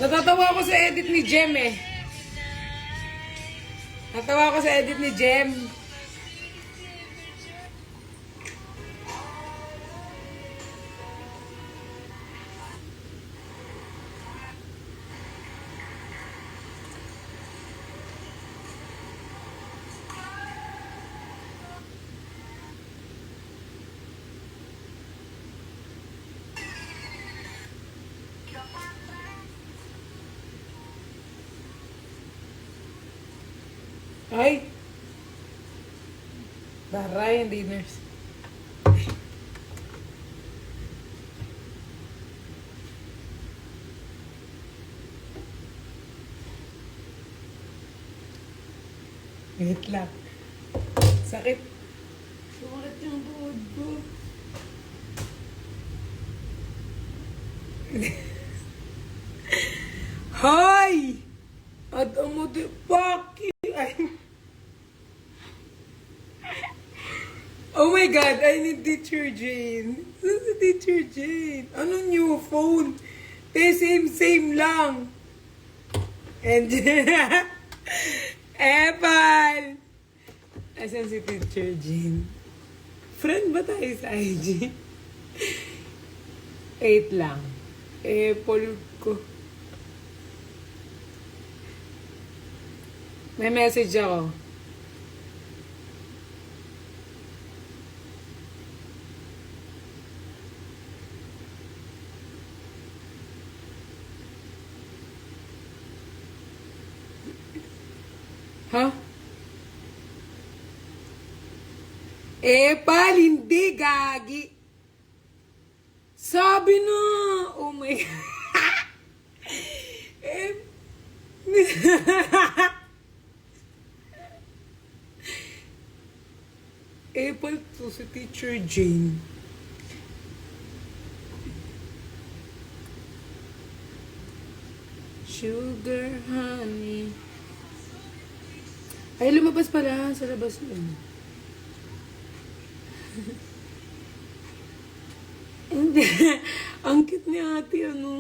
Natatawa ako sa edit ni Jem eh. Natawa ako sa edit ni Jem. Ay! Baray ang dinners. Wait lang. Sakit. Sumakit yung buhod ko. Hi! Adam mo di paki. Oh my God, I need Teacher Jane. Saan si Teacher Jane? Ano new phone? Same lang. And Apple! Asan si Teacher Jane? Friend ba tayo sa IG? 8 lang. Apple ko. May message ako. Ha? Pal, hindi, gagi. Sabi na. Oh my God. Pal to si Teacher Jane. Sugar honey. Ay, lumabas pala sa labas nun. Hindi. Ang cute ni ate, ano.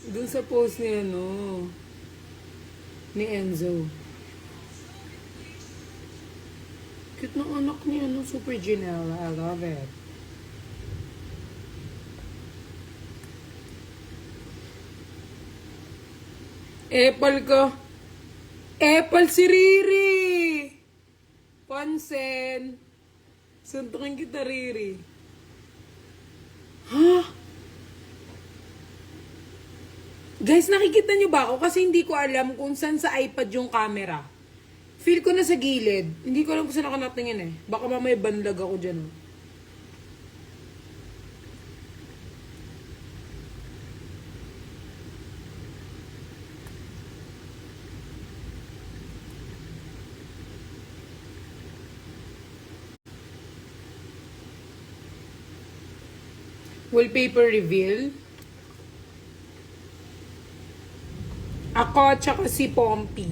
Doon sa post ni, ano, ni Enzo. Cute ng anak niya, ano, Super Janelle. I love it. Apple ko. Apple si Riri! Pansen. Suntukin kita, Riri. Ha? Guys, nakikita nyo ba ako? Kasi hindi ko alam kung saan sa iPad yung camera. Feel ko na sa gilid. Hindi ko alam kung saan ako natingin eh. Baka mamaya banlag ako dyan. Oh. Wallpaper reveal. Ako tsaka si Pompey.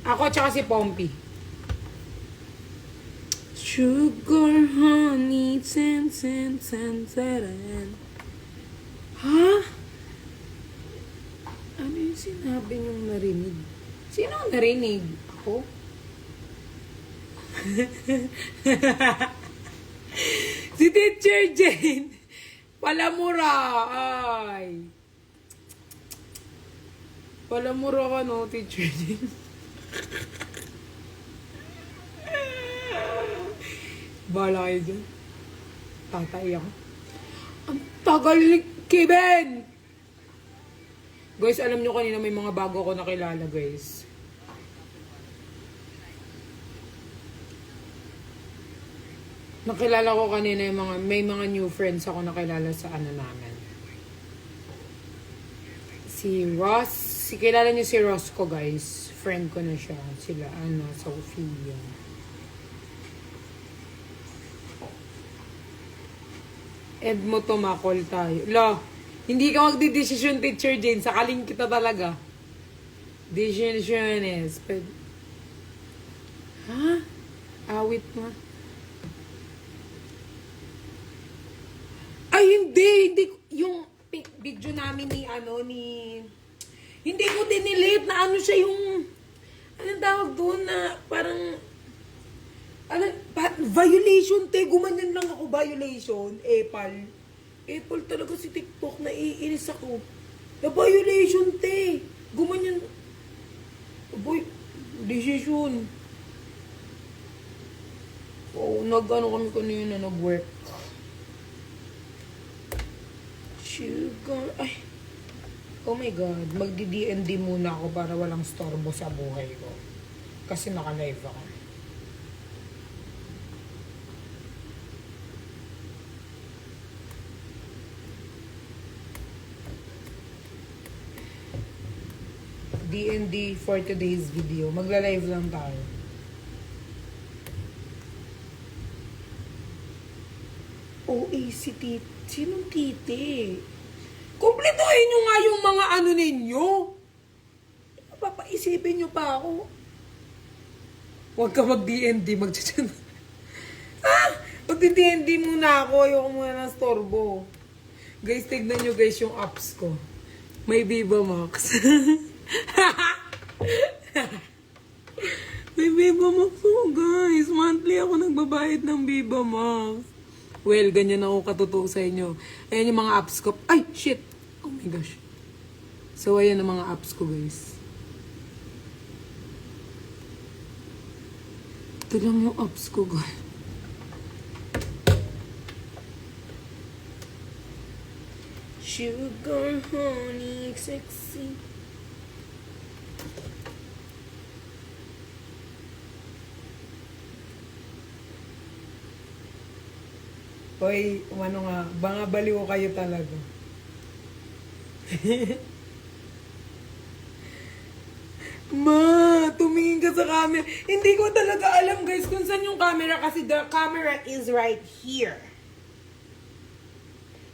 Ako tsaka si Pompey. Sugar, honey, sen. Ha? Ano yung sinabi niyong narinig? Sino ang narinig? Ako? Si Teacher Jane palamura. Ay, palamura ka, no, Teacher Jane. Bahala kayo dyan. Tatay ako. Ang tagal ni Kevin. Guys, alam nyo kanina may mga bago ako nakilala, guys. Nakilala ko kanina yung may mga new friends ako nakilala sa ano namin. Si Ross, kilala niyo si Ross ko, guys. Friend ko na siya. Sila, Sophia. Ed mo tumakol tayo. Lo, hindi ka magdidesisyon, Teacher Jane. Sakaling kita talaga. Decision is... Ha? Awit mo. Hindi, yung video namin ni, hindi ko dinilit na siya yung, anong tawag doon na, parang, violation, te, gumanyan lang ako, violation, Apple talaga si TikTok, naiinis ako. Na violation, te, gumanyan, boy, decision. Oo, kami kanina, nag-work. Sugar, oh my God, magdi-D&D muna ako para walang storbo sa buhay ko. Kasi naka-live ako. D&D for today's video. Magla-live lang tayo. OACT. Sinong titi? Kumpletuhin nyo nga yung mga ninyo. Papaisipin nyo pa ako. Huwag ka mag-D&D. Mag-D&D muna ako. Ayoko muna ng storbo. Guys, tignan nyo guys yung apps ko. May Viva Max. May Viva Max guys. Monthly ako nagbabayad ng Viva Max. Well, ganyan ako katutuo sa inyo. Ayan yung mga apps ko. Ay, shit! Oh my gosh. So, ayan ang mga apps ko, guys. Ito lang yung apps ko, guys. Sugar, honey, sexy. Hoy, banga baliw kayo talaga. Ma, tumingin ka sa camera. Hindi ko talaga alam guys kung saan yung camera kasi the camera is right here.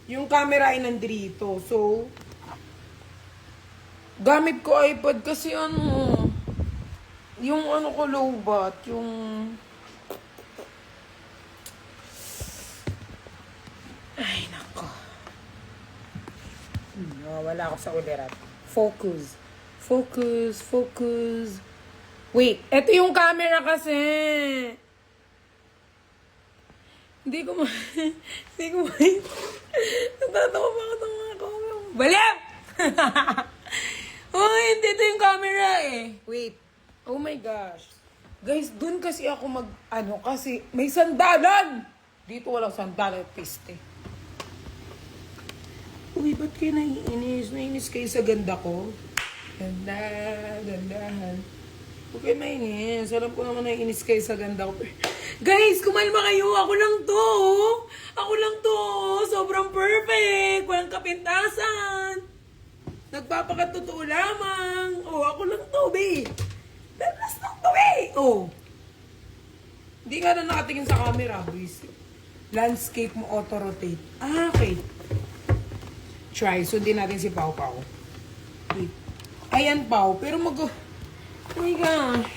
Yung camera ay nandito. So, gamit ko iPad kasi yung ko low bat, yung ay, nako. Wala ako sa ulirat. Focus. Focus. Focus. Wait, eto yung camera kasi. Hindi ko natatawa pa ako ng mga camera. Baliw! Oh, hindi ito yung camera eh. Wait. Oh my gosh. Guys, dun kasi ako kasi may sandalan. Dito walang sandalan, piste. Uy, ba't kayo naiinis? Naiinis kayo sa ganda ko? Gandahan. Huwag kayo mainis. Alam ko naman naiinis kayo sa ganda ko. Guys, kumalma kayo. Ako lang to. Ako lang to. Sobrang perfect. Walang kapintasan. Nagpapakatotoo lamang. Oh, ako lang to, babe. Dalas lang to, babe. Oh. Hindi nga na nakatingin sa camera, boys. Landscape mo auto-rotate. Okay. Try. Sundin natin si Pau Pau. Wait. Ayan, Pau. Pero oh my gosh.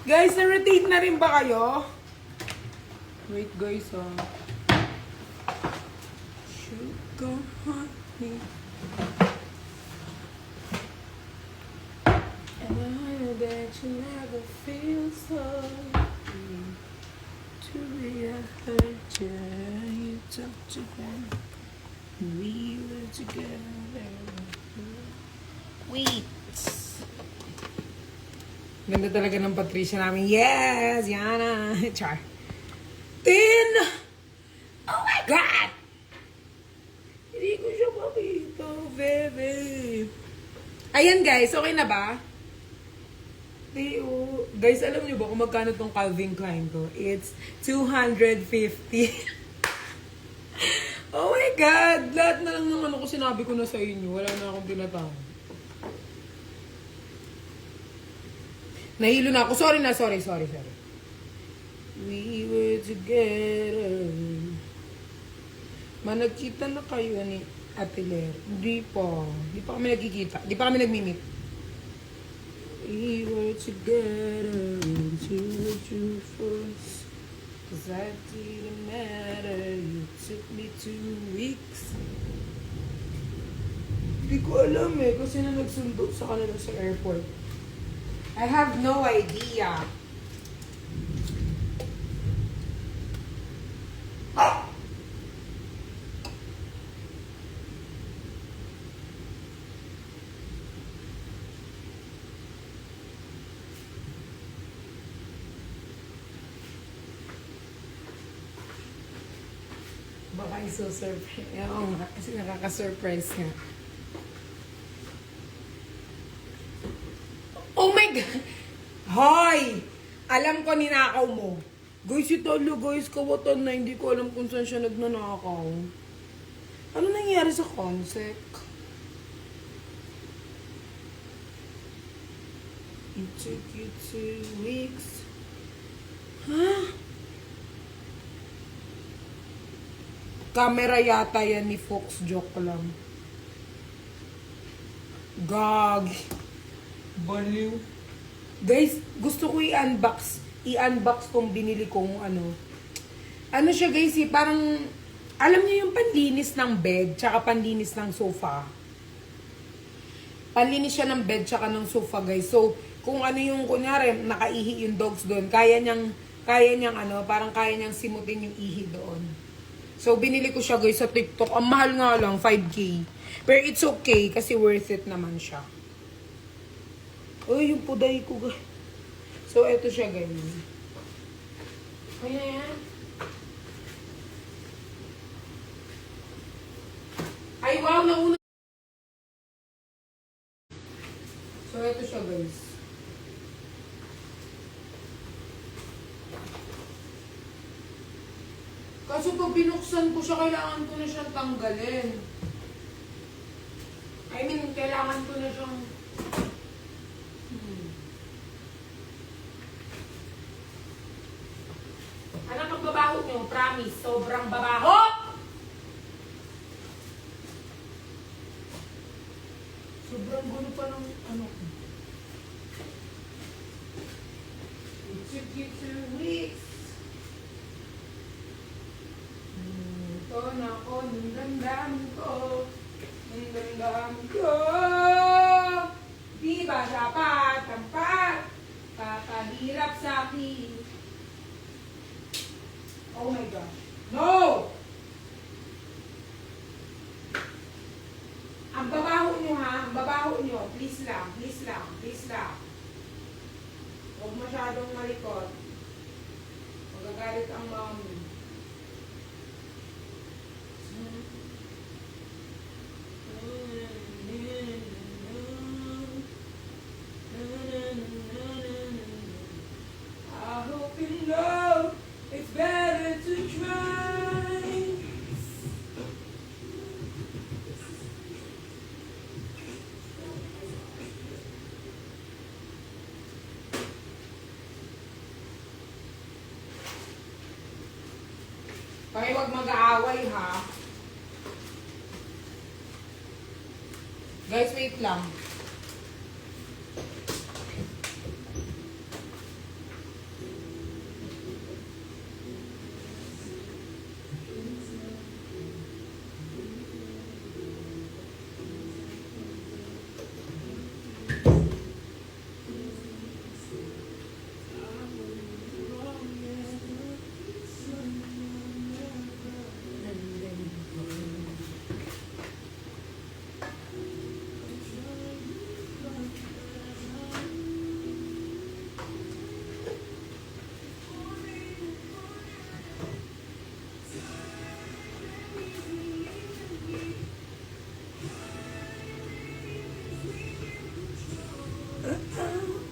Guys, na-rotate na rin ba kayo? Wait, guys, Sugar honey. And I know that you never feel so to be a hurt you talk to them. We were together. Wait. Ganda talaga ng Patricia namin. Yes! Yana! Char. Oh my God! Hindi ko siya makita, bebe. Ayan guys, okay na ba? Guys, alam niyo ba kung magkano tong Calvin Klein ko? It's $250. Oh my God! Lahat na lang ng ko sinabi ko na sa inyo. Wala na akong tinatawag. Nahilo na ako. Sorry. We were together. Nagkita na kayo ni Ate Ler. Hindi pa. Hindi pa kami nagkikita. Hindi pa kami nagmi-meet. We were together into the true force. 'Cause I didn't matter. You took me 2 weeks. Hindi ko alam eh, kasi na nagsundo sa kanila sa airport. I have no idea. Baka iso-surprise. Oo nga, kasi nakaka-surprise nga. Oh my God! Hoy! Alam ko ninakaw mo. Guys, italo guys, kawatan na. Hindi ko alam kung saan siya nagnanakaw. Ano nangyari sa Consec? It took you 2 weeks. Huh? Camera yata yan ni Fox. Joke lang. Gag. Baliw. Guys, gusto ko i-unbox. I-unbox tong binili kong ano. Ano siya guys eh, parang, alam niyo yung panlinis ng bed, tsaka panlinis ng sofa. Panlinis siya ng bed, tsaka ng sofa guys. So, kung ano yung, kunyari, nakaihi yung dogs doon, kaya niyang ano, parang kaya niyang simutin yung ihi doon. So, binili ko siya guys sa TikTok. Ang mahal nga lang, 5K. Pero it's okay, kasi worth it naman siya. Oh, yung puday ko guys. So, eto siya guys. Ayan. Ay, wow, nauna. So, eto siya guys. Kaso pag binuksan ko siya, kailangan ko na siyang tanggalin. I mean, kailangan ko na siyang... Ano pagbabaho nyo? Promise, sobrang babaho! Sobrang gulo pa ng ano ko. It took you 2 weeks. Ito na ako, ng damdamin ko. Ng damdamin ko. Di ba dapat tampat? Kakahirap sa akin. Oh my gosh. No! Ang babaho nyo ha, ang babaho nyo. Please lang, please lang, please lang. Huwag masyadong malikot. Magagalit ang mommy. I hope you know it's better to try. Kaya wag mag-aaway ha. Guys, wait lang.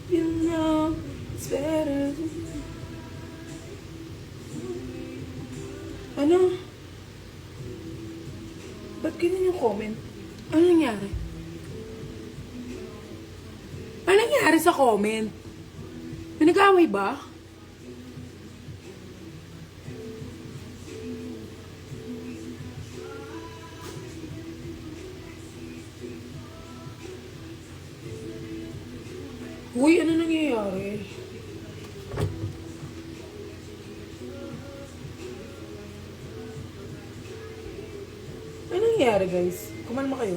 You know it's better. Ano? Ba't ganyan yung comment? Ano nangyari? Ano nangyari sa comment? May nag-away ba? Uy, ano nangyayari? nangyayari guys? Kumalma kayo.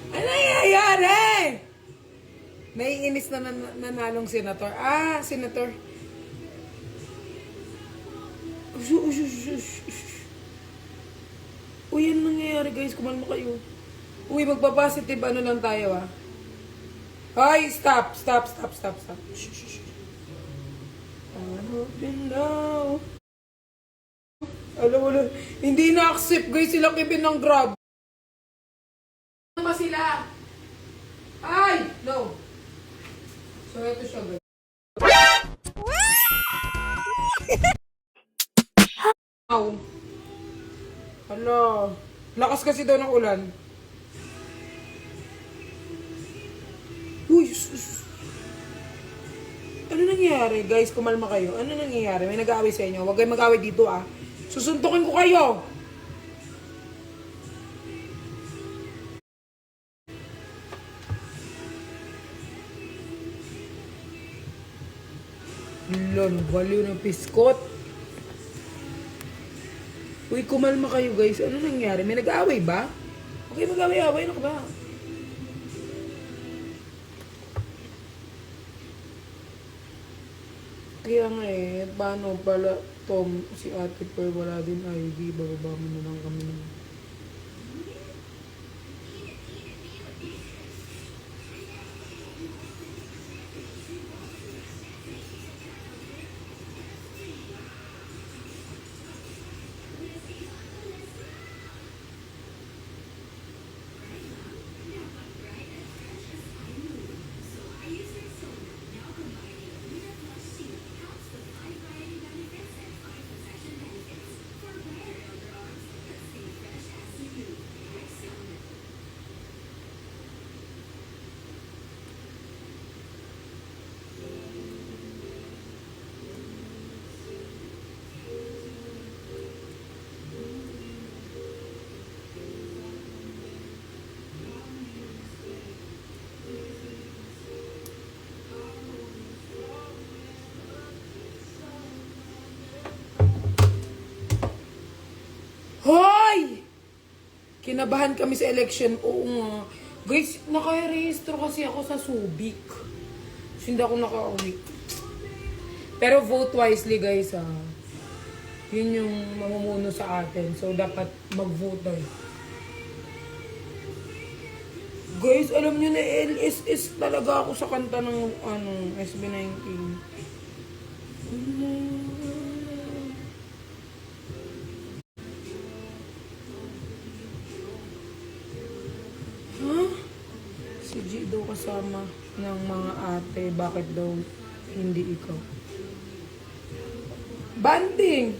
Ano nangyayari? Naiinis na nanalong senator. Ah, senator. Uy, yan nangyayari guys. Kumalma kayo. Uy, magpa-positive ano lang tayo ah. Ay, stop. Ano now? Alam mo na, hindi na-accept guys sila Kevin ng grab. Ano ba sila? Ay! No! So, ito siya guys. Ow. Hala. Lakas kasi daw ng ulan. Uy! Ano nangyayari? Guys, kumalma kayo. Ano nangyayari? May nag-aaway sa inyo. Huwag kayong mag-aaway dito ah. Susuntukin ko kayo! Lon, baliw ng piskot. Uy, kumalma kayo guys. Ano nangyari? May nag-aaway ba? Okay, mag-aaway-aaway. Ano ka ba? Kaya nga eh, paano pala Tom, si Ate Per, wala din ID. Bababa mo na lang kami ng... Hoy! Kinabahan kami sa election. Oo nga. Guys, naka-rehistro kasi ako sa Subic. So, hindi ako naka-uwi. Pero vote wisely guys ah. Yun yung mamumuno sa atin. So, dapat mag-vote tayo. Guys, alam nyo na LSS talaga ako sa kanta ng SB19. Si G daw kasama ng mga ate. Bakit daw hindi ikaw? Banding!